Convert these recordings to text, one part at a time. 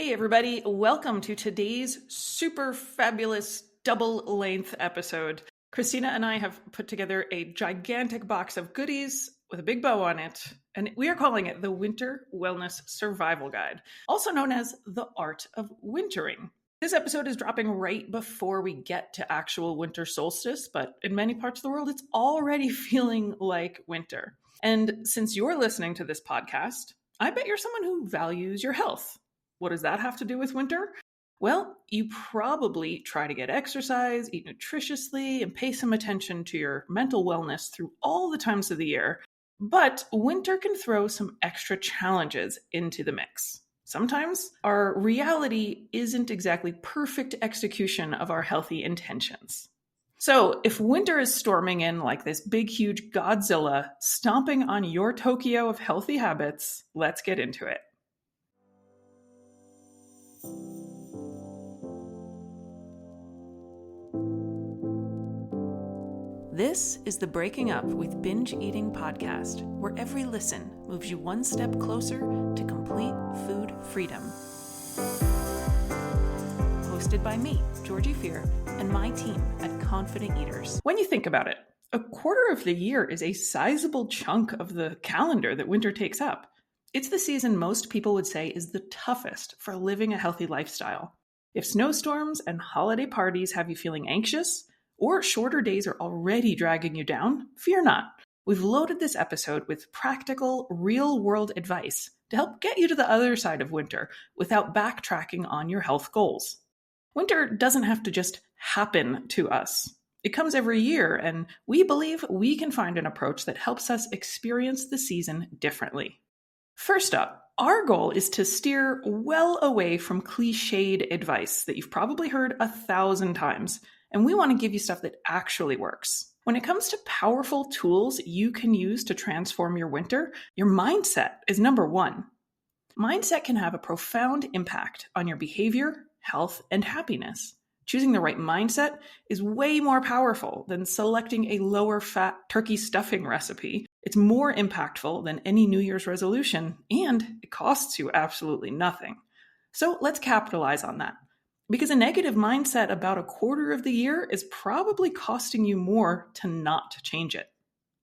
Hey everybody, welcome to today's super fabulous double-length episode. Christina and I have put together a gigantic box of goodies with a big bow on it, and we are calling it the Winter Wellness Survival Guide, also known as the Art of Wintering. This episode is dropping right before we get to actual winter solstice, but in many parts of the world, it's already feeling like winter. And since you're listening to this podcast, I bet you're someone who values your health. What does that have to do with winter? Well, you probably try to get exercise, eat nutritiously, and pay some attention to your mental wellness through all the times of the year. But winter can throw some extra challenges into the mix. Sometimes our reality isn't exactly perfect execution of our healthy intentions. So if winter is storming in like this big, huge Godzilla stomping on your Tokyo of healthy habits, let's get into it. This is the Breaking Up with Binge Eating podcast, where every listen moves you one step closer to complete food freedom. Hosted by me, Georgie and my team at Confident Eaters. When you think about it, a quarter of the year is a sizable chunk of the calendar that winter takes up. It's the season most people would say is the toughest for living a healthy lifestyle. If snowstorms and holiday parties have you feeling anxious, or shorter days are already dragging you down, fear not. We've loaded this episode with practical, real-world advice to help get you to the other side of winter without backtracking on your health goals. Winter doesn't have to just happen to us. It comes every year, and we believe we can find an approach that helps us experience the season differently. First up, our goal is to steer well away from cliched advice that you've probably heard 1,000 times, and we want to give you stuff that actually works. When it comes to powerful tools you can use to transform your winter, your mindset is number one. Mindset can have a profound impact on your behavior, health, and happiness. Choosing the right mindset is way more powerful than selecting a lower-fat turkey stuffing recipe. It's more impactful than any New Year's resolution, and it costs you absolutely nothing. So let's capitalize on that. Because a negative mindset about a quarter of the year is probably costing you more to not change it.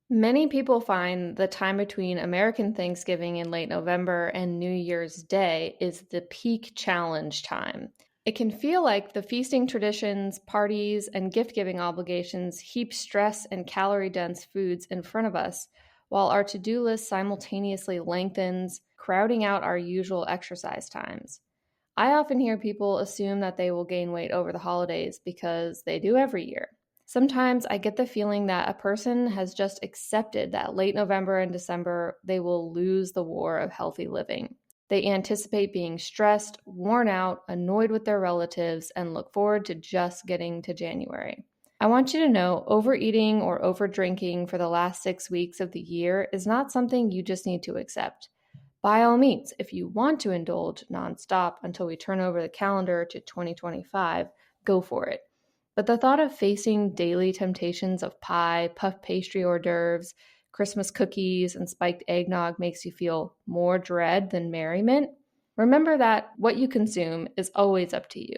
Many people find the time between American Thanksgiving in late November and New Year's Day is the peak challenge time. It can feel like the feasting traditions, parties, and gift-giving obligations heap stress and calorie-dense foods in front of us, while our to-do list simultaneously lengthens, crowding out our usual exercise times. I often hear people assume that they will gain weight over the holidays because they do every year. Sometimes I get the feeling that a person has just accepted that late November and December they will lose the war of healthy living. They anticipate being stressed, worn out, annoyed with their relatives, and look forward to just getting to January. I want you to know overeating or overdrinking for the last 6 weeks of the year is not something you just need to accept. By all means, if you want to indulge nonstop until we turn over the calendar to 2025, go for it. But the thought of facing daily temptations of pie, puff pastry hors d'oeuvres, Christmas cookies, and spiked eggnog makes you feel more dread than merriment. Remember that what you consume is always up to you.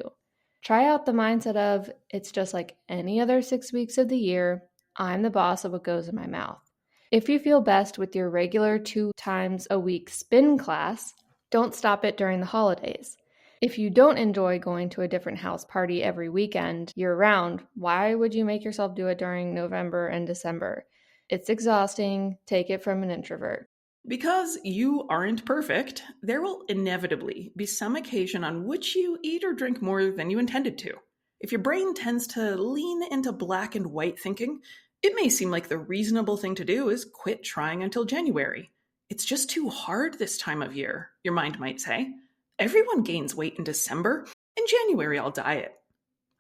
Try out the mindset of, it's just like any other 6 weeks of the year, I'm the boss of what goes in my mouth. If you feel best with your regular 2 times a week spin class, don't stop it during the holidays. If you don't enjoy going to a different house party every weekend year-round, why would you make yourself do it during November and December? It's exhausting. Take it from an introvert. Because you aren't perfect, there will inevitably be some occasion on which you eat or drink more than you intended to. If your brain tends to lean into black and white thinking, it may seem like the reasonable thing to do is quit trying until January. It's just too hard this time of year, your mind might say. Everyone gains weight in December. In January, I'll diet.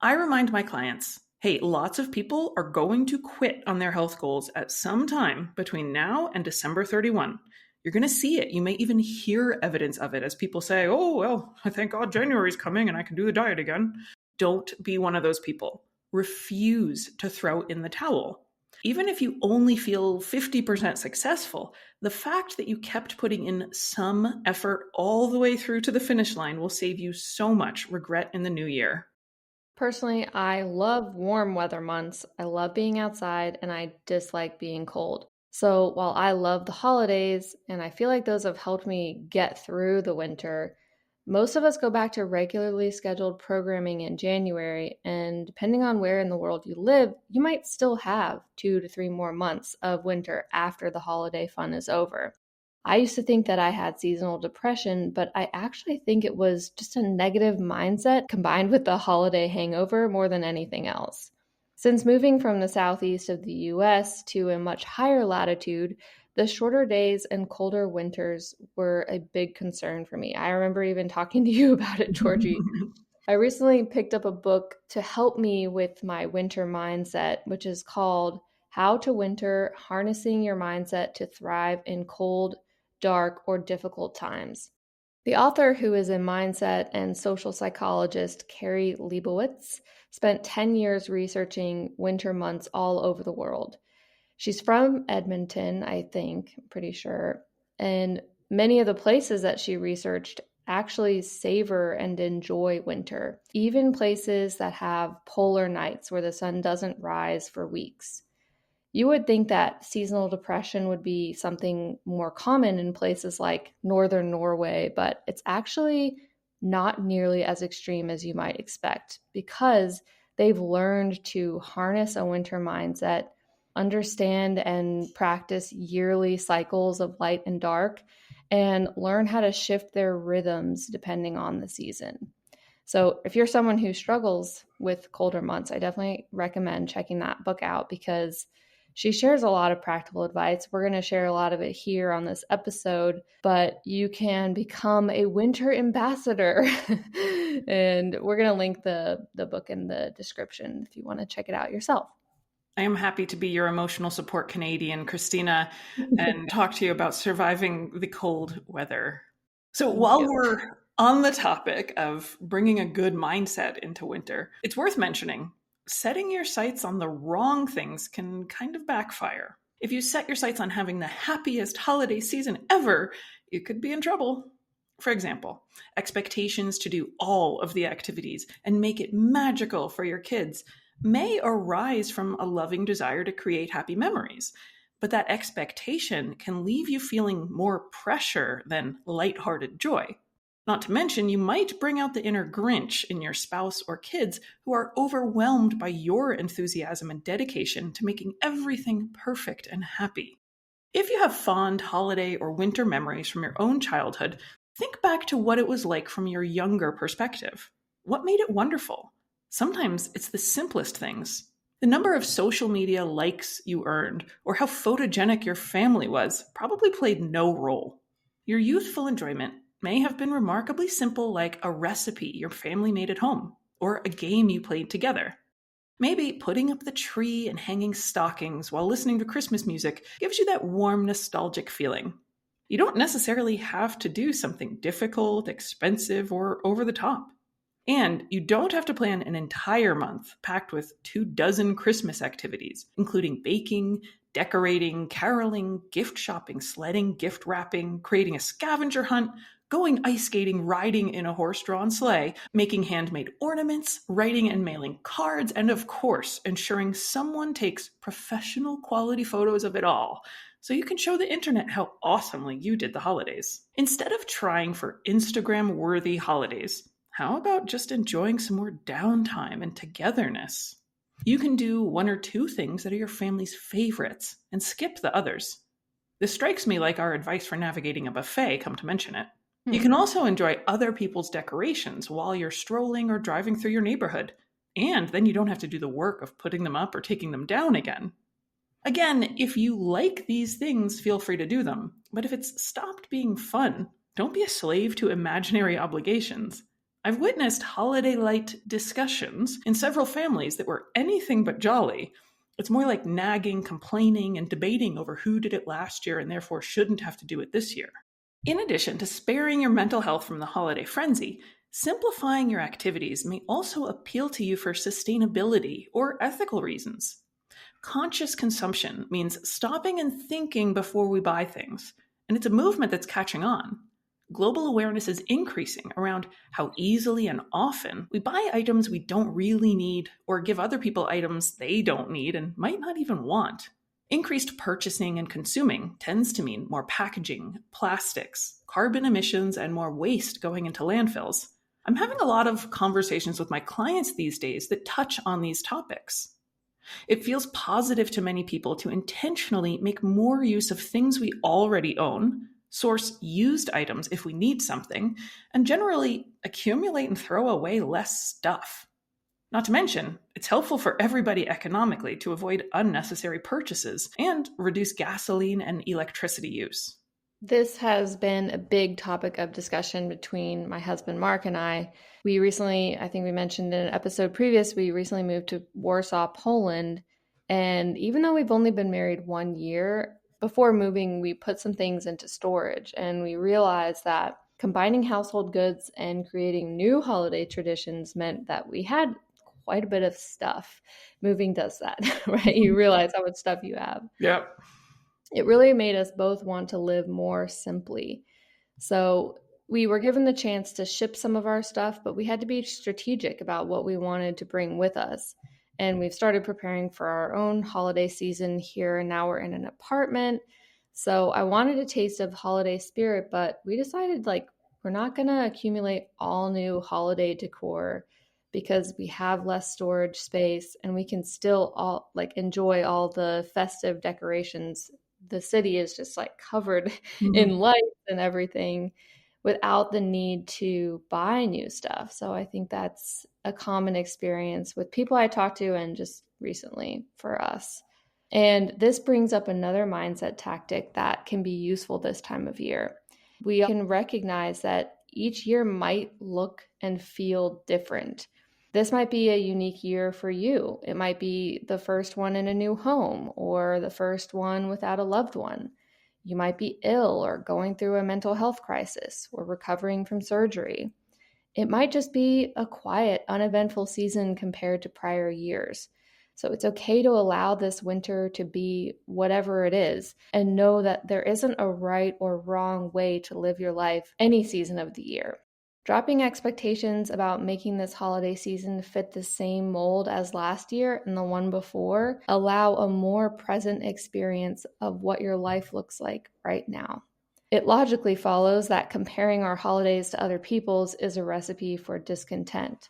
I remind my clients, hey, lots of people are going to quit on their health goals at some time between now and December 31. You're going to see it. You may even hear evidence of it as people say, oh, well, thank God January's coming and I can do the diet again. Don't be one of those people. Refuse to throw in the towel. Even if you only feel 50% successful, the fact that you kept putting in some effort all the way through to the finish line will save you so much regret in the new year. Personally, I love warm weather months. I love being outside and I dislike being cold. So while I love the holidays and I feel like those have helped me get through the winter, most of us go back to regularly scheduled programming in January. And depending on where in the world you live, you might still have 2 to 3 more months of winter after the holiday fun is over. I used to think that I had seasonal depression, but I actually think it was just a negative mindset combined with the holiday hangover more than anything else. Since moving from the southeast of the US to a much higher latitude, the shorter days and colder winters were a big concern for me. I remember even talking to you about it, Georgie. I recently picked up a book to help me with my winter mindset, which is called How to Winter: Harnessing Your Mindset to Thrive in Cold, Dark, or Difficult Times. The author, who is a mindset and social psychologist, Carrie Leibowitz, spent 10 years researching winter months all over the world. She's from Edmonton, I think, I'm pretty sure. And many of the places that she researched actually savor and enjoy winter, even places that have polar nights where the sun doesn't rise for weeks. You would think that seasonal depression would be something more common in places like northern Norway, but it's actually not nearly as extreme as you might expect because they've learned to harness a winter mindset, understand and practice yearly cycles of light and dark, and learn how to shift their rhythms depending on the season. So if you're someone who struggles with colder months, I definitely recommend checking that book out because she shares a lot of practical advice. We're going to share a lot of it here on this episode, but you can become a winter ambassador. And we're going to link the book in the description if you want to check it out yourself. I am happy to be your emotional support Canadian, Christina, and talk to you about surviving the cold weather. So while we're on the topic of bringing a good mindset into winter, it's worth mentioning setting your sights on the wrong things can kind of backfire. If you set your sights on having the happiest holiday season ever, you could be in trouble. For example, expectations to do all of the activities and make it magical for your kids may arise from a loving desire to create happy memories, but that expectation can leave you feeling more pressure than lighthearted joy. Not to mention, you might bring out the inner Grinch in your spouse or kids who are overwhelmed by your enthusiasm and dedication to making everything perfect and happy. If you have fond holiday or winter memories from your own childhood, think back to what it was like from your younger perspective. What made it wonderful? Sometimes it's the simplest things. The number of social media likes you earned or how photogenic your family was probably played no role. Your youthful enjoyment may have been remarkably simple, like a recipe your family made at home or a game you played together. Maybe putting up the tree and hanging stockings while listening to Christmas music gives you that warm, nostalgic feeling. You don't necessarily have to do something difficult, expensive, or over the top. And you don't have to plan an entire month packed with 24 Christmas activities, including baking, decorating, caroling, gift shopping, sledding, gift wrapping, creating a scavenger hunt, going ice skating, riding in a horse-drawn sleigh, making handmade ornaments, writing and mailing cards, and of course, ensuring someone takes professional quality photos of it all, so you can show the internet how awesomely you did the holidays. Instead of trying for Instagram-worthy holidays, how about just enjoying some more downtime and togetherness? You can do 1 or 2 things that are your family's favorites and skip the others. This strikes me like our advice for navigating a buffet, come to mention it. You can also enjoy other people's decorations while you're strolling or driving through your neighborhood, and then you don't have to do the work of putting them up or taking them down again. Again, if you like these things, feel free to do them, but if it's stopped being fun, don't be a slave to imaginary obligations. I've witnessed holiday light discussions in several families that were anything but jolly. It's more like nagging, complaining, and debating over who did it last year and therefore shouldn't have to do it this year. In addition to sparing your mental health from the holiday frenzy, simplifying your activities may also appeal to you for sustainability or ethical reasons. Conscious consumption means stopping and thinking before we buy things, and it's a movement that's catching on. Global awareness is increasing around how easily and often we buy items we don't really need or give other people items they don't need and might not even want. Increased purchasing and consuming tends to mean more packaging, plastics, carbon emissions, and more waste going into landfills. I'm having a lot of conversations with my clients these days that touch on these topics. It feels positive to many people to intentionally make more use of things we already own, source used items if we need something, and generally accumulate and throw away less stuff. Not to mention, it's helpful for everybody economically to avoid unnecessary purchases and reduce gasoline and electricity use. This has been a big topic of discussion between my husband Mark and I. We recently, I think we mentioned in an episode previous, we recently moved to Warsaw, Poland. And even though we've only been married 1 year, before moving, we put some things into storage. And we realized that combining household goods and creating new holiday traditions meant that we had quite a bit of stuff. Moving does that, right? You realize how much stuff you have. Yep. It really made us both want to live more simply. So we were given the chance to ship some of our stuff, but we had to be strategic about what we wanted to bring with us. And we've started preparing for our own holiday season here, and now we're in an apartment. So I wanted a taste of holiday spirit, but we decided we're not going to accumulate all new holiday decor because we have less storage space and we can still all enjoy all the festive decorations. The city is just covered in lights and everything without the need to buy new stuff. So I think that's a common experience with people I talk to and just recently for us. And this brings up another mindset tactic that can be useful this time of year. We can recognize that each year might look and feel different. This might be a unique year for you. It might be the first one in a new home or the first one without a loved one. You might be ill or going through a mental health crisis or recovering from surgery. It might just be a quiet, uneventful season compared to prior years. So it's okay to allow this winter to be whatever it is and know that there isn't a right or wrong way to live your life any season of the year. Dropping expectations about making this holiday season fit the same mold as last year and the one before allow a more present experience of what your life looks like right now. It logically follows that comparing our holidays to other people's is a recipe for discontent.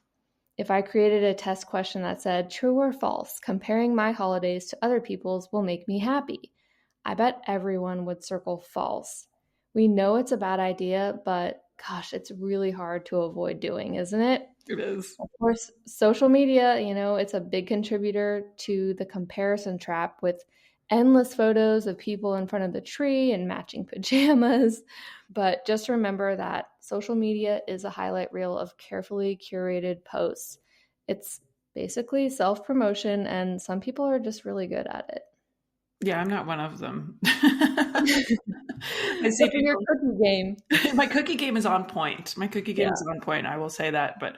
If I created a test question that said, true or false, comparing my holidays to other people's will make me happy, I bet everyone would circle false. We know it's a bad idea, but gosh, it's really hard to avoid doing, isn't it? It is. Of course, social media, it's a big contributor to the comparison trap with endless photos of people in front of the tree and matching pajamas. But just remember that social media is a highlight reel of carefully curated posts. It's basically self-promotion, and some people are just really good at it. Yeah, I'm not one of them. I see your cookie game. My cookie game is on point. Is on point. I will say that. But,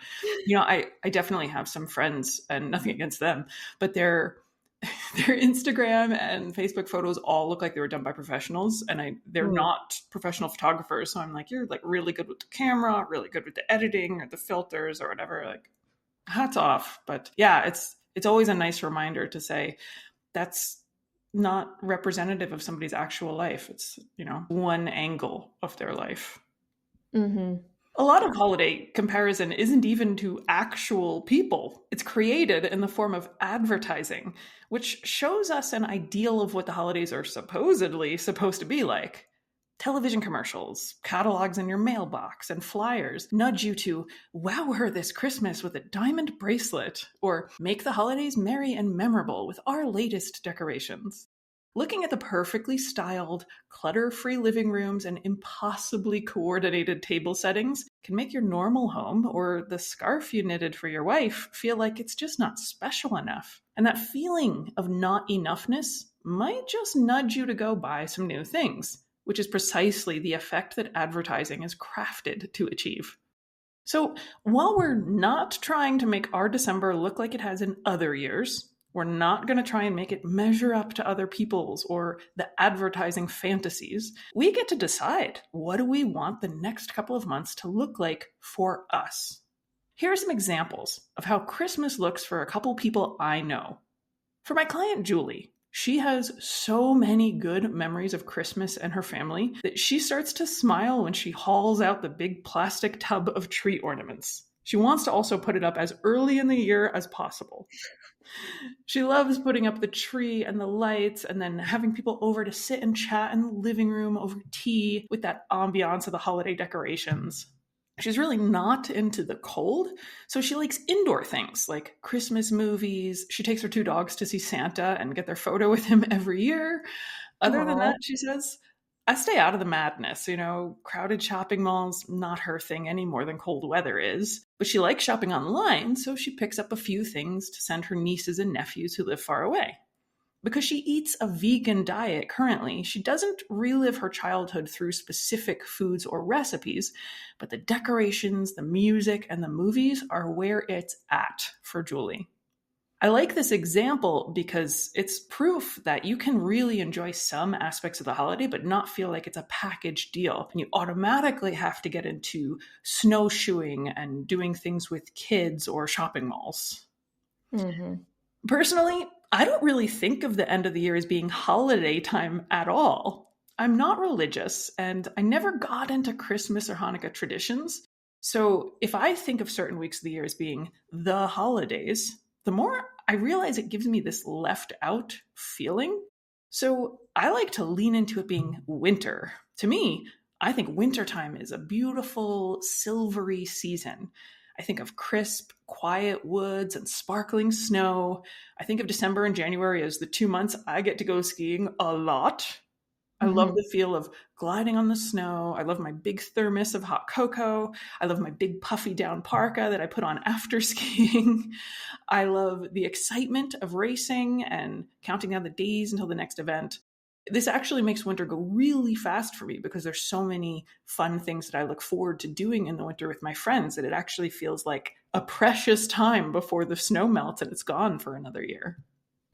I definitely have some friends, and nothing against them, but their Instagram and Facebook photos all look like they were done by professionals, and they're not professional photographers. So I'm like, you're really good with the camera, really good with the editing or the filters or whatever. Hats off. But yeah, it's always a nice reminder to say that's not representative of somebody's actual life. It's, one angle of their life. Mm-hmm. A lot of holiday comparison isn't even to actual people. It's created in the form of advertising, which shows us an ideal of what the holidays are supposedly supposed to be like. Television commercials, catalogs in your mailbox, and flyers nudge you to wow her this Christmas with a diamond bracelet, or make the holidays merry and memorable with our latest decorations. Looking at the perfectly styled, clutter-free living rooms and impossibly coordinated table settings can make your normal home or the scarf you knitted for your wife feel like it's just not special enough. And that feeling of not enoughness might just nudge you to go buy some new things, which is precisely the effect that advertising is crafted to achieve. So while we're not trying to make our December look like it has in other years, We're not going to try and make it measure up to other people's or the advertising fantasies. We get to decide, what do we want the next couple of months to look like for us? Here are some examples of how Christmas looks for a couple people I know. For my client Julie, she has so many good memories of Christmas and her family that she starts to smile when she hauls out the big plastic tub of tree ornaments. She wants to also put it up as early in the year as possible. She loves putting up the tree and the lights and then having people over to sit and chat in the living room over tea with that ambiance of the holiday decorations. She's really not into the cold, so she likes indoor things like Christmas movies. She takes her 2 dogs to see Santa and get their photo with him every year. Other than Aw. that, she says, I stay out of the madness. Crowded shopping malls, not her thing any more than cold weather is. But she likes shopping online, so she picks up a few things to send her nieces and nephews who live far away. Because she eats a vegan diet currently, she doesn't relive her childhood through specific foods or recipes, but the decorations, the music, and the movies are where it's at for Julie. I like this example because it's proof that you can really enjoy some aspects of the holiday, but not feel like it's a package deal. And you automatically have to get into snowshoeing and doing things with kids or shopping malls. Mm-hmm. Personally, I don't really think of the end of the year as being holiday time at all. I'm not religious, and I never got into Christmas or Hanukkah traditions. So if I think of certain weeks of the year as being the holidays, the more I realize it gives me this left out feeling. So I like to lean into it being winter. To me, I think wintertime is a beautiful, silvery season. I think of crisp, quiet woods and sparkling snow. I think of December and January as the 2 months I get to go skiing a lot. I love Mm-hmm. the feel of gliding on the snow. I love my big thermos of hot cocoa. I love my big puffy down parka that I put on after skiing. I love the excitement of racing and counting down the days until the next event. This actually makes winter go really fast for me because there's so many fun things that I look forward to doing in the winter with my friends that it actually feels like a precious time before the snow melts and it's gone for another year.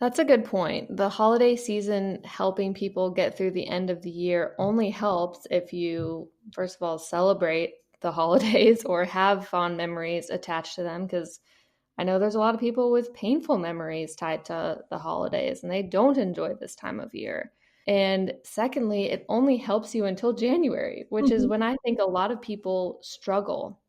That's a good point. The holiday season helping people get through the end of the year only helps if you, first of all, celebrate the holidays or have fond memories attached to them, because I know there's a lot of people with painful memories tied to the holidays and they don't enjoy this time of year. And secondly, it only helps you until January, which is Mhm. when I think a lot of people struggle.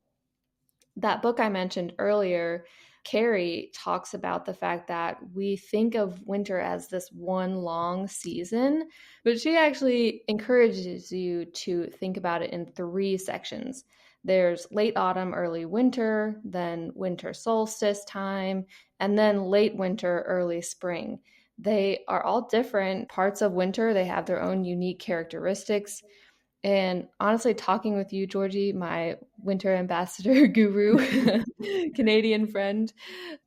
That book I mentioned earlier, Carrie talks about the fact that we think of winter as this one long season, but she actually encourages you to think about it in 3 sections. There's late autumn, early winter, then winter solstice time, and then late winter, early spring. They are all different parts of winter. They have their own unique characteristics. And honestly, talking with you, Georgie, my winter ambassador guru, Canadian friend,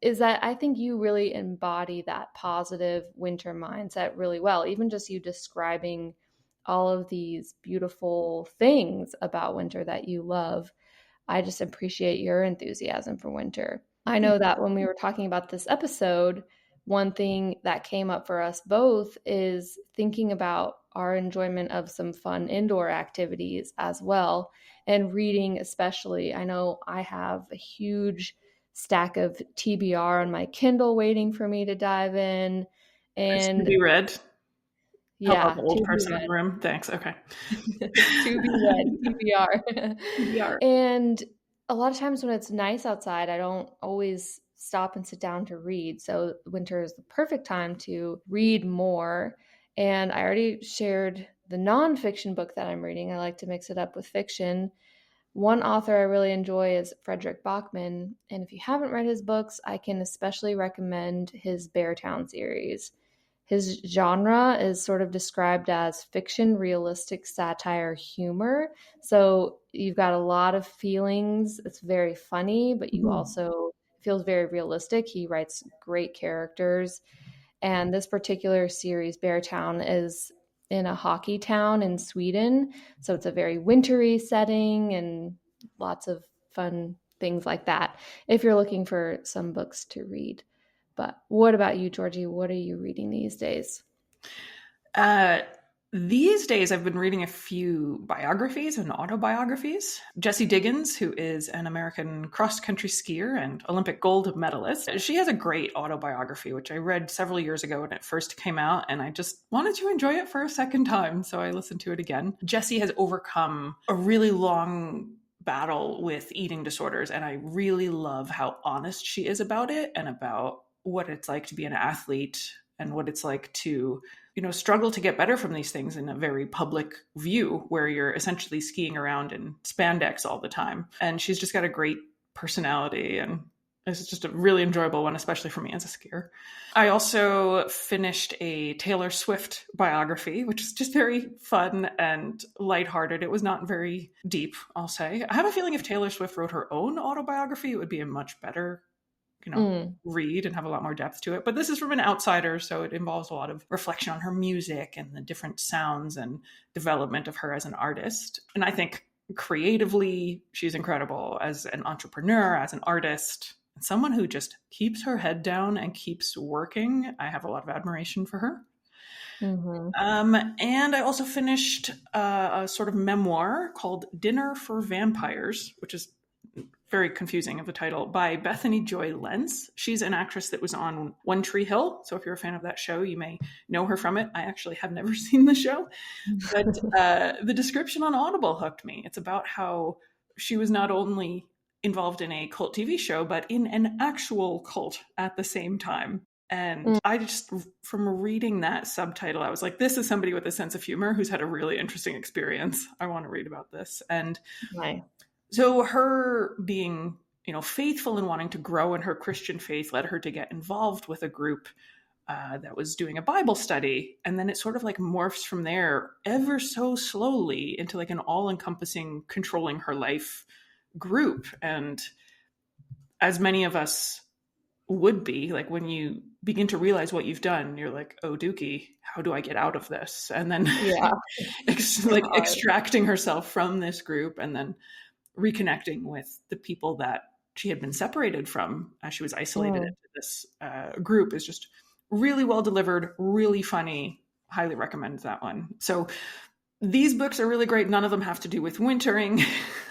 is that I think you really embody that positive winter mindset really well. Even just you describing all of these beautiful things about winter that you love, I just appreciate your enthusiasm for winter. I know that when we were talking about this episode, one thing that came up for us both is thinking about our enjoyment of some fun indoor activities as well, and reading especially. I know I have a huge stack of TBR on my Kindle waiting for me to dive in. Nice to And be read. Hello, yeah, the to old be person in read. the room. Thanks. Okay. To be read, TBR. TBR. And a lot of times when it's nice outside, I don't always stop and sit down to read. So winter is the perfect time to read more. And I already shared the nonfiction book that I'm reading. I like to mix it up with fiction. One author I really enjoy is Frederick Bachman. And if you haven't read his books, I can especially recommend his Beartown series. His genre is sort of described as fiction, realistic satire, humor. So you've got a lot of feelings. It's very funny, but you Mhm. also feels very realistic. He writes great characters. And this particular series, Beartown, is in a hockey town in Sweden. So it's a very wintry setting and lots of fun things like that if you're looking for some books to read. But what about you, Georgie? What are you reading these days? Uh, these days, I've been reading a few biographies and autobiographies. Jessie Diggins, who is an American cross-country skier and Olympic gold medalist, she has a great autobiography, which I read several years ago when it first came out, and I just wanted to enjoy it for a second time, so I listened to it again. Jessie has overcome a really long battle with eating disorders, and I really love how honest she is about it and about what it's like to be an athlete and what it's like to struggle to get better from these things in a very public view where you're essentially skiing around in spandex all the time. And she's just got a great personality, and it's just a really enjoyable one, especially for me as a skier. I also finished a Taylor Swift biography, which is just very fun and lighthearted. It was not very deep, I'll say. I have a feeling if Taylor Swift wrote her own autobiography, it would be a much better read and have a lot more depth to it. But this is from an outsider, so it involves a lot of reflection on her music and the different sounds and development of her as an artist. And I think creatively, she's incredible as an entrepreneur, as an artist, and someone who just keeps her head down and keeps working. I have a lot of admiration for her. And I also finished a sort of memoir called Dinner for Vampires, which is very confusing of the title, by Bethany Joy Lenz. She's an actress that was on One Tree Hill. So if you're a fan of that show, you may know her from it. I actually have never seen the show, but the description on Audible hooked me. It's about how she was not only involved in a cult TV show, but in an actual cult at the same time. And I just, from reading that subtitle, I was like, this is somebody with a sense of humor who's had a really interesting experience. I want to read about this. And so her being, faithful and wanting to grow in her Christian faith led her to get involved with a group that was doing a Bible study. And then it sort of like morphs from there ever so slowly into like an all-encompassing, controlling her life group. And as many of us would be, like when you begin to realize what you've done, you're like, oh, Dookie, how do I get out of this? And then extracting herself from this group and then reconnecting with the people that she had been separated from as she was isolated into this group is just really well delivered, really funny. Highly recommend that one. So these books are really great. None of them have to do with wintering.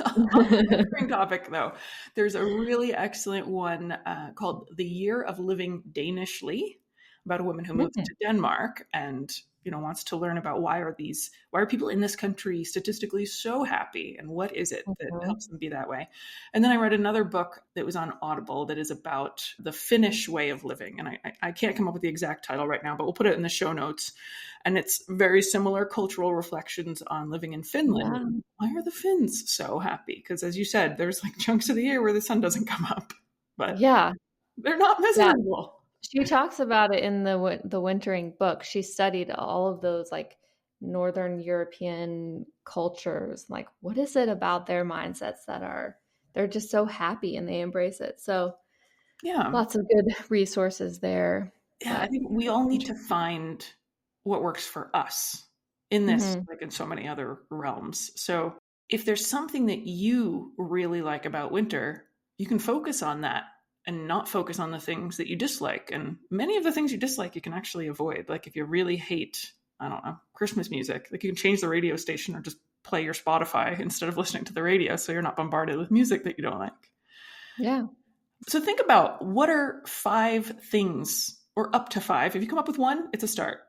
On the wintering topic, though, there's a really excellent one called The Year of Living Danishly, about a woman who moved to Denmark and wants to learn about why are people in this country statistically so happy, and what is it that helps them be that way. And then I read another book that was on Audible that is about the Finnish way of living, and I can't come up with the exact title right now, but we'll put it in the show notes. And it's very similar cultural reflections on living in Finland. Yeah. Why are the Finns so happy? Because as you said, there's like chunks of the year where the sun doesn't come up, but they're not miserable. She talks about it in the wintering book. She studied all of those like Northern European cultures. Like, what is it about their mindsets that they're just so happy and they embrace it? So lots of good resources there. Yeah, I think we all need to find what works for us in this, like in so many other realms. So if there's something that you really like about winter, you can focus on that and not focus on the things that you dislike. And many of the things you dislike, you can actually avoid. Like if you really hate, I don't know, Christmas music, like you can change the radio station or just play your Spotify instead of listening to the radio, so you're not bombarded with music that you don't like. Yeah. So think about, what are 5 things, or up to 5? If you come up with one, it's a start.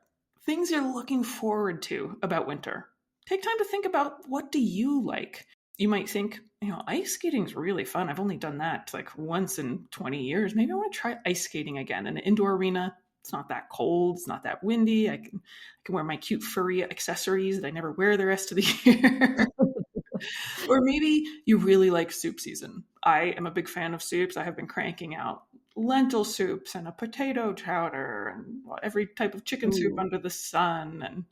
Things you're looking forward to about winter. Take time to think about, what do you like? You might think, ice skating is really fun. I've only done that like once in 20 years. Maybe I want to try ice skating again in an indoor arena. It's not that cold. It's not that windy. I can wear my cute furry accessories that I never wear the rest of the year. Or maybe you really like soup season. I am a big fan of soups. I have been cranking out lentil soups and a potato chowder and every type of chicken soup under the sun. And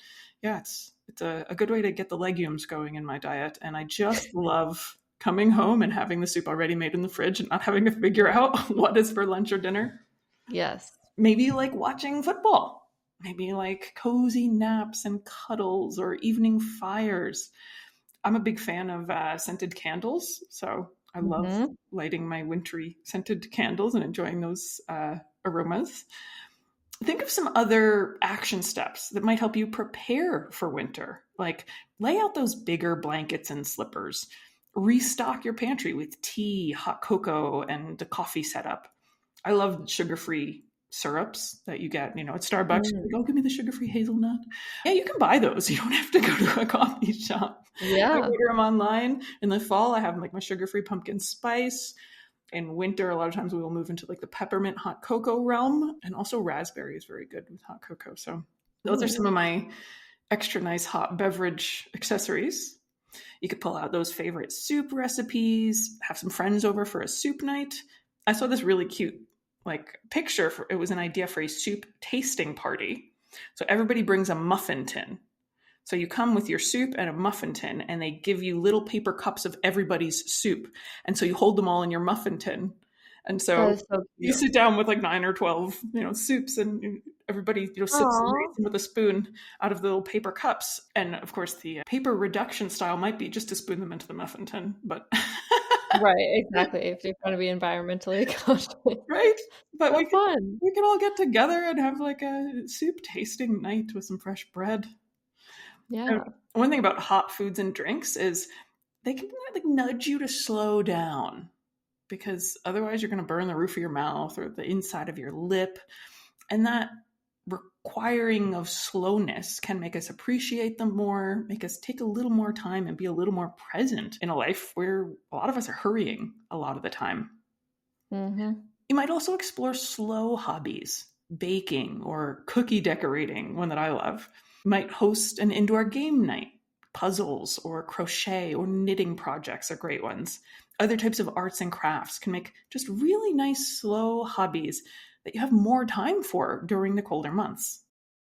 it's a good way to get the legumes going in my diet. And I just love coming home and having the soup already made in the fridge and not having to figure out what is for lunch or dinner. Yes. Maybe you like watching football. Maybe you like cozy naps and cuddles or evening fires. I'm a big fan of scented candles. So I love lighting my wintry scented candles and enjoying those aromas. Think of some other action steps that might help you prepare for winter, like lay out those bigger blankets and slippers, restock your pantry with tea, hot cocoa, and a coffee setup. I love sugar-free syrups that you get, at Starbucks. You're Mm. like, oh, give me the sugar-free hazelnut. Yeah, you can buy those. You don't have to go to a coffee shop. I Yeah. order them online. In the fall, I have like my sugar-free pumpkin spice. In winter, a lot of times we will move into like the peppermint hot cocoa realm, and also raspberry is very good with hot cocoa. So those are Ooh. some of my extra nice hot beverage accessories. You could pull out those favorite soup recipes, have some friends over for a soup night. I saw this really cute picture it was an idea for a soup tasting party. So everybody brings a muffin tin. So you come with your soup and a muffin tin, and they give you little paper cups of everybody's soup. And so you hold them all in your muffin tin. And That so is so you cute. sit down with like 9 or 12, soups, and everybody, sips and Aw. eats them with a spoon out of the little paper cups. And of course, the paper reduction style might be just to spoon them into the muffin tin, but Right, exactly. If you're trying to be environmentally conscious. right? But So fun. we could all get together and have like a soup tasting night with some fresh bread. And Yeah. one thing about hot foods and drinks is they can like nudge you to slow down, because otherwise you're going to burn the roof of your mouth or the inside of your lip. And that requiring of slowness can make us appreciate them more, make us take a little more time and be a little more present in a life where a lot of us are hurrying a lot of the time. Mm-hmm. You might also explore slow hobbies, baking or cookie decorating, one that I love. You might host an indoor game night. Puzzles or crochet or knitting projects are great ones. Other types of arts and crafts can make just really nice, slow hobbies that you have more time for during the colder months.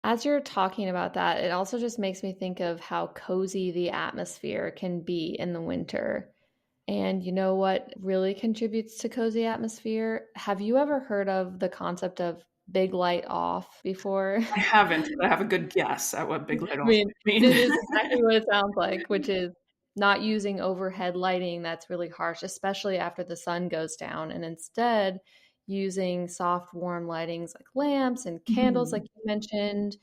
As you're talking about that, it also just makes me think of how cozy the atmosphere can be in the winter. And you know what really contributes to cozy atmosphere? Have you ever heard of the concept of big light off before? I haven't, but I have a good guess at what big I light off mean, might it mean. is exactly what it sounds like, which is not using overhead lighting that's really harsh, especially after the sun goes down, and instead using soft, warm lightings like lamps and candles, like Mhm. you mentioned.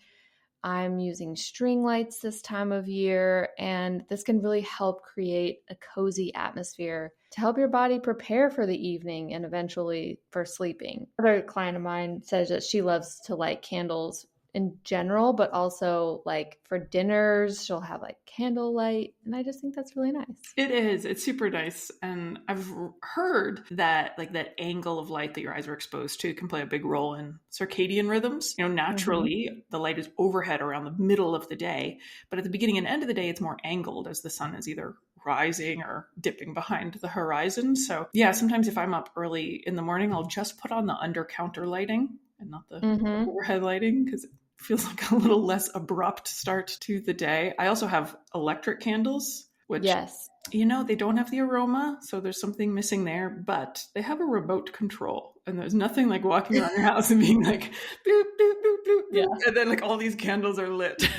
I'm using string lights this time of year, and this can really help create a cozy atmosphere to help your body prepare for the evening and eventually for sleeping. Another client of mine says that she loves to light candles in general, but also like for dinners, she'll have like candlelight, and I just think that's really nice. It is. It's super nice. And I've heard that that angle of light that your eyes are exposed to can play a big role in circadian rhythms. Mhm. Naturally, the light is overhead around the middle of the day, but at the beginning and end of the day, it's more angled as the sun is either rising or dipping behind the horizon. So, yeah, sometimes if I'm up early in the morning, I'll just put on the under counter lighting and not the Mhm. overhead lighting, because it feels like a little less abrupt start to the day. I also have electric candles, which Yes. they don't have the aroma, so there's something missing there, but they have a remote control. And there's nothing like walking around your house and being like, bloop, bloop, bloop, bloop, Yeah, bloop, and then like all these candles are lit. It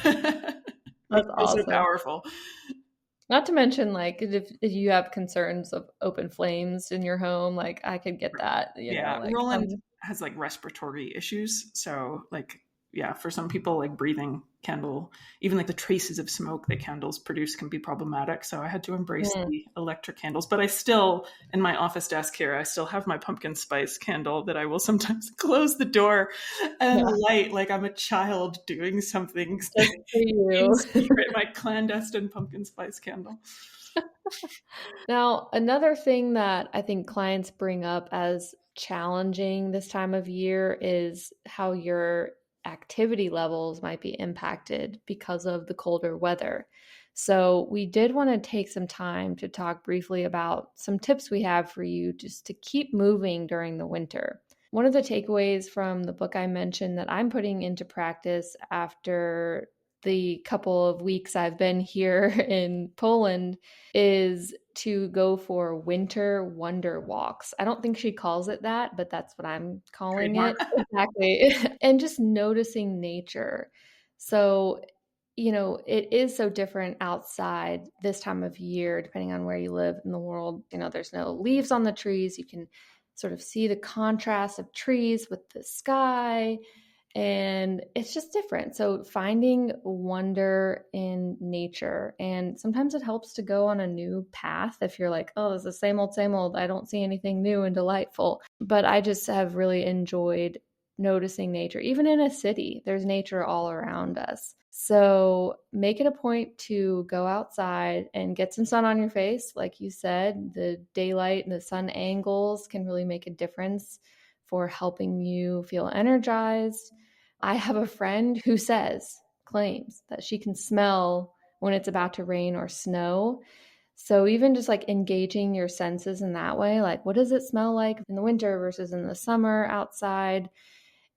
that's feels so awesome. powerful. Not to mention, like, if you have concerns of open flames in your home, like, I could get that, Yeah, like, Roland has like respiratory issues, so like yeah, for some people like breathing candle, even like the traces of smoke that candles produce can be problematic. So I had to embrace Mm, the electric candles, but I still in my office desk here, I still have my pumpkin spice candle that I will sometimes close the door and yeah, light like I'm a child doing something just for in you. secret, my clandestine pumpkin spice candle. Now, another thing that I think clients bring up as challenging this time of year is how your activity levels might be impacted because of the colder weather. So, we did want to take some time to talk briefly about some tips we have for you just to keep moving during the winter. One of the takeaways from the book I mentioned that I'm putting into practice after the couple of weeks I've been here in Poland is to go for winter wonder walks. I don't think she calls it that, but that's what I'm calling Trademark. it. Exactly. And just noticing nature. So, it is so different outside this time of year, depending on where you live in the world. There's no leaves on the trees. You can sort of see the contrast of trees with the sky, and it's just different. So finding wonder in nature, and sometimes it helps to go on a new path if you're like, oh, it's the same old, I don't see anything new and delightful. But I just have really enjoyed noticing nature. Even in a city, there's nature all around us. So make it a point to go outside and get some sun on your face. Like you said, the daylight and the sun angles can really make a difference for helping you feel energized. I have a friend who claims that she can smell when it's about to rain or snow. So even just like engaging your senses in that way, like what does it smell like in the winter versus in the summer outside?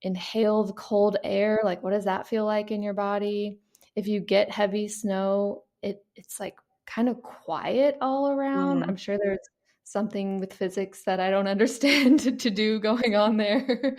Inhale the cold air, like what does that feel like in your body? If you get heavy snow, it's like kind of quiet all around. Mm. I'm sure there's something with physics that I don't understand to do going on there.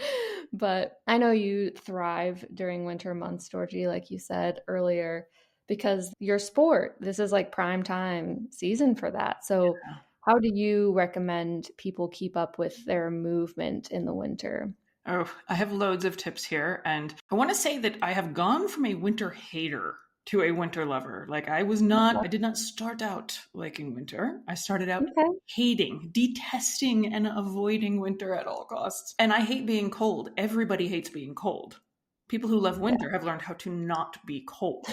But I know you thrive during winter months, Georgie, like you said earlier, because your sport, this is like prime time season for that. So how do you recommend people keep up with their movement in the winter? Oh, I have loads of tips here. And I want to say that I have gone from a winter hater to a winter lover. Like I did not start out liking winter. I started out Okay. hating, detesting, and avoiding winter at all costs. And I hate being cold. Everybody hates being cold. People who love winter have learned how to not be cold.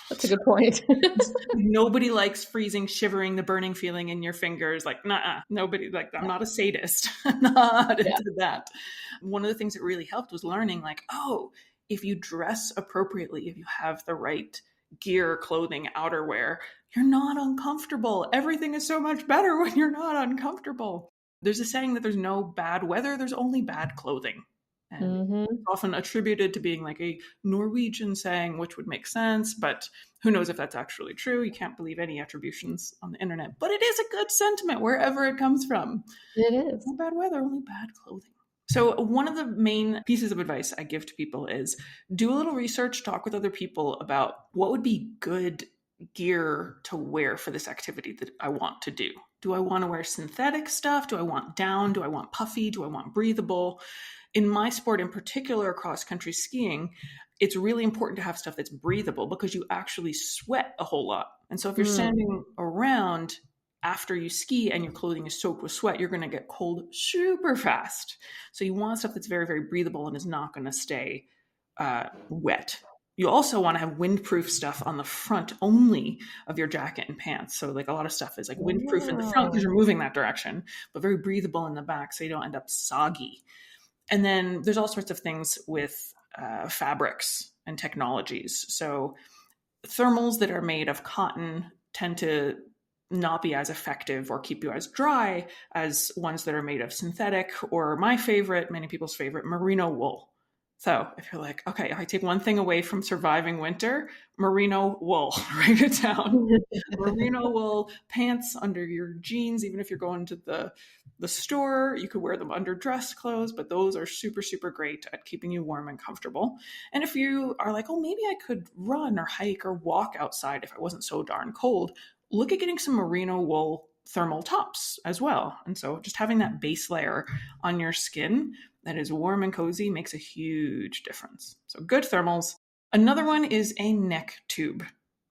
That's a good point. Nobody likes freezing, shivering, the burning feeling in your fingers. Like, nah, nobody, like, I'm not a sadist. I'm not Yeah. into that. One of the things that really helped was learning, like, oh, if you dress appropriately, if you have the right gear, clothing, outerwear, you're not uncomfortable. Everything is so much better when you're not uncomfortable. There's a saying that there's no bad weather, there's only bad clothing. And Mm-hmm. often attributed to being like a Norwegian saying, which would make sense, but who knows if that's actually true? You can't believe any attributions on the internet, but it is a good sentiment wherever it comes from. It is. No bad weather, only bad clothing. So, one of the main pieces of advice I give to people is do a little research, talk with other people about what would be good gear to wear for this activity that I want to do. Do I want to wear synthetic stuff? Do I want down? Do I want puffy? Do I want breathable? In my sport, in particular, cross country skiing, it's really important to have stuff that's breathable because you actually sweat a whole lot. And so if you're standing around after you ski and your clothing is soaked with sweat, you're going to get cold super fast. So you want stuff that's very, very breathable and is not going to stay wet. You also want to have windproof stuff on the front only of your jacket and pants. So like a lot of stuff is like windproof in the front because you're moving that direction, but very breathable in the back so you don't end up soggy. And then there's all sorts of things with fabrics and technologies. So thermals that are made of cotton tend to not be as effective or keep you as dry as ones that are made of synthetic, or my favorite, many people's favorite, merino wool. So if you're like, okay, I take one thing away from surviving winter, merino wool, write it down. Merino wool pants under your jeans, even if you're going to the store, you could wear them under dress clothes, but those are super, super great at keeping you warm and comfortable. And if you are like, oh, maybe I could run or hike or walk outside if I wasn't so darn cold, look at getting some merino wool thermal tops as well. And so just having that base layer on your skin that is warm and cozy makes a huge difference. So good thermals. Another one is a neck tube.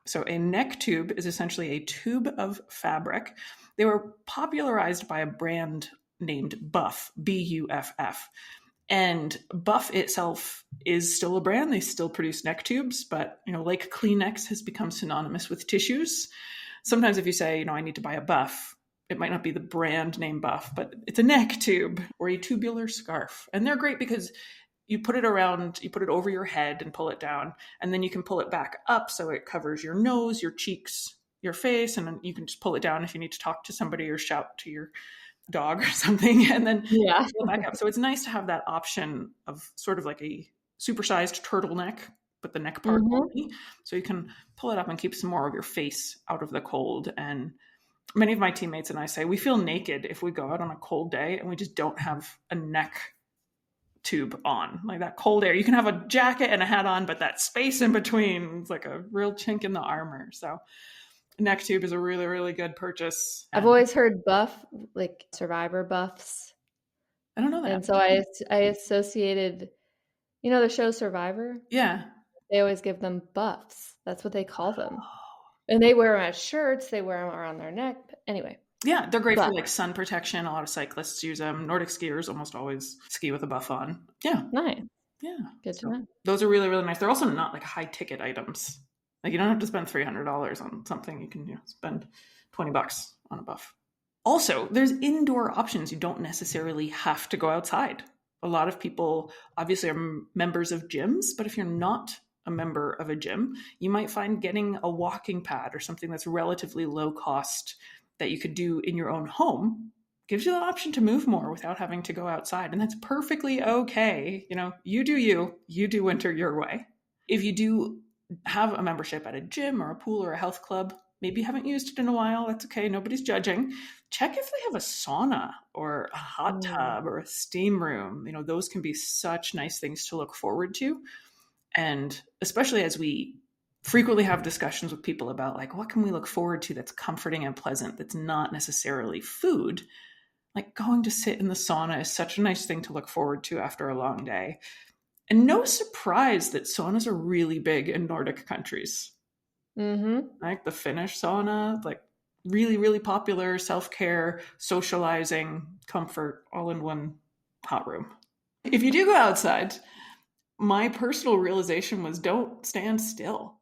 So a neck tube is essentially a tube of fabric. They were popularized by a brand named Buff, Buff. And Buff itself is still a brand. They still produce neck tubes, but like Kleenex has become synonymous with tissues. Sometimes if you say, I need to buy a Buff, it might not be the brand name Buff, but it's a neck tube or a tubular scarf. And they're great because you put it over your head and pull it down, and then you can pull it back up so it covers your nose, your cheeks, your face, and then you can just pull it down if you need to talk to somebody or shout to your dog or something, and then pull it back up. So it's nice to have that option of sort of like a supersized turtleneck, but the neck part only. So you can pull it up and keep some more of your face out of the cold. And many of my teammates and I say we feel naked if we go out on a cold day and we just don't have a neck tube on, like that cold air. You can have a jacket and a hat on, but that space in between is like a real chink in the armor. So neck tube is a really, really good purchase. I've always heard Buff, like Survivor buffs. I don't know that. And so I associated, the show Survivor? Yeah. They always give them buffs. That's what they call them. And they wear them as shirts. They wear them around their neck. Anyway. Yeah, they're great for But like sun protection. A lot of cyclists use them. Nordic skiers almost always ski with a buff on. Yeah. nice. Yeah. Good to know. Those are really, really nice. They're also not like high ticket items. Like you don't have to spend $300 on something. You can spend $20 on a buff. Also, there's indoor options. You don't necessarily have to go outside. A lot of people obviously are members of gyms, but if you're not a member of a gym, you might find getting a walking pad or something that's relatively low cost that you could do in your own home gives you the option to move more without having to go outside. And that's perfectly okay. You do winter your way. If you do have a membership at a gym or a pool or a health club, maybe you haven't used it in a while, that's okay. Nobody's judging. Check if they have a sauna or a hot tub or a steam room. Those can be such nice things to look forward to. And especially as we frequently have discussions with people about like, what can we look forward to that's comforting and pleasant, that's not necessarily food? Like going to sit in the sauna is such a nice thing to look forward to after a long day. And no surprise that saunas are really big in Nordic countries. Mm-hmm. Like the Finnish sauna, like really, really popular, self-care, socializing, comfort, all in one hot room. If you do go outside, my personal realization was don't stand still.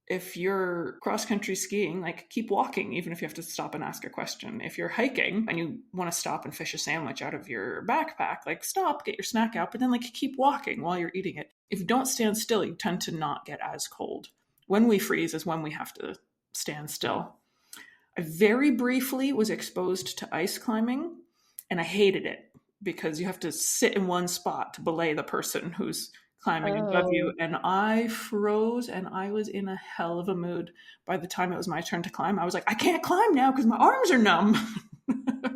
If you're cross-country skiing, like keep walking, even if you have to stop and ask a question. If you're hiking and you want to stop and fish a sandwich out of your backpack, like stop, get your snack out, but then like keep walking while you're eating it. If you don't stand still, you tend to not get as cold. When we freeze is when we have to stand still. I very briefly was exposed to ice climbing and I hated it because you have to sit in one spot to belay the person who's climbing above you. And I froze and I was in a hell of a mood. By the time it was my turn to climb, I was like, I can't climb now because my arms are numb.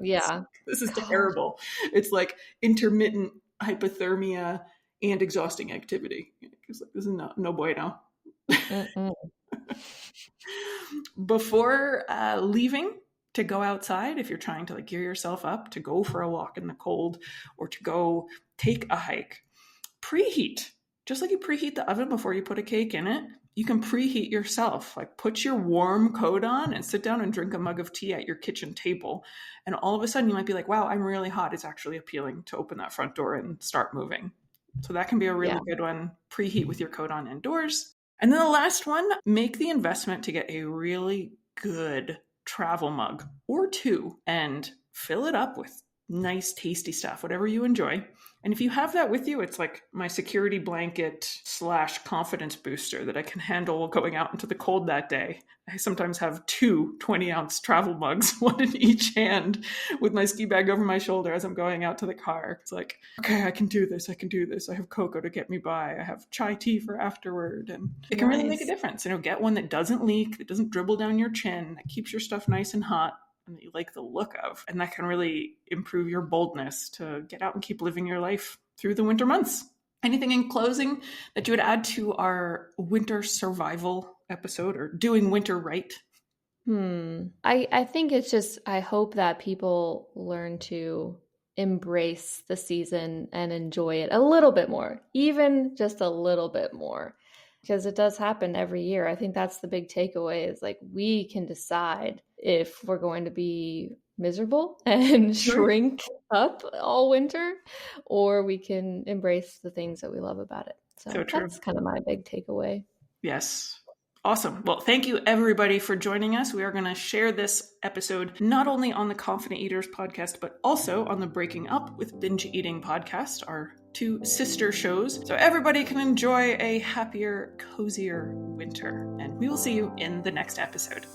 Yeah. This is terrible. It's like intermittent hypothermia and exhausting activity. This is no bueno. Before leaving to go outside, if you're trying to like gear yourself up to go for a walk in the cold or to go take a hike, preheat. Just like you preheat the oven before you put a cake in it, you can preheat yourself. Like put your warm coat on and sit down and drink a mug of tea at your kitchen table. And all of a sudden you might be like, wow, I'm really hot. It's actually appealing to open that front door and start moving. So that can be a really good one. Preheat with your coat on indoors. And then the last one, make the investment to get a really good travel mug or two and fill it up with nice, tasty stuff, whatever you enjoy. And if you have that with you, it's like my security blanket / confidence booster that I can handle going out into the cold that day. I sometimes have 2 20-ounce travel mugs, one in each hand, with my ski bag over my shoulder as I'm going out to the car. It's like, okay, I can do this. I have cocoa to get me by. I have chai tea for afterward. And it can really make a difference. Get one that doesn't leak, that doesn't dribble down your chin, that keeps your stuff nice and hot, and that you like the look of. And that can really improve your boldness to get out and keep living your life through the winter months. Anything in closing that you would add to our winter survival episode or doing winter right? I think it's just, I hope that people learn to embrace the season and enjoy it a little bit more, even just a little bit more, because it does happen every year. I think that's the big takeaway is like, we can decide if we're going to be miserable and shrink up all winter, or we can embrace the things that we love about it. So that's kind of my big takeaway. Yes. Awesome. Well, thank you everybody for joining us. We are going to share this episode not only on the Confident Eaters podcast, but also on the Breaking Up with Binge Eating podcast, our 2 sister shows, so everybody can enjoy a happier, cozier winter. And we will see you in the next episode.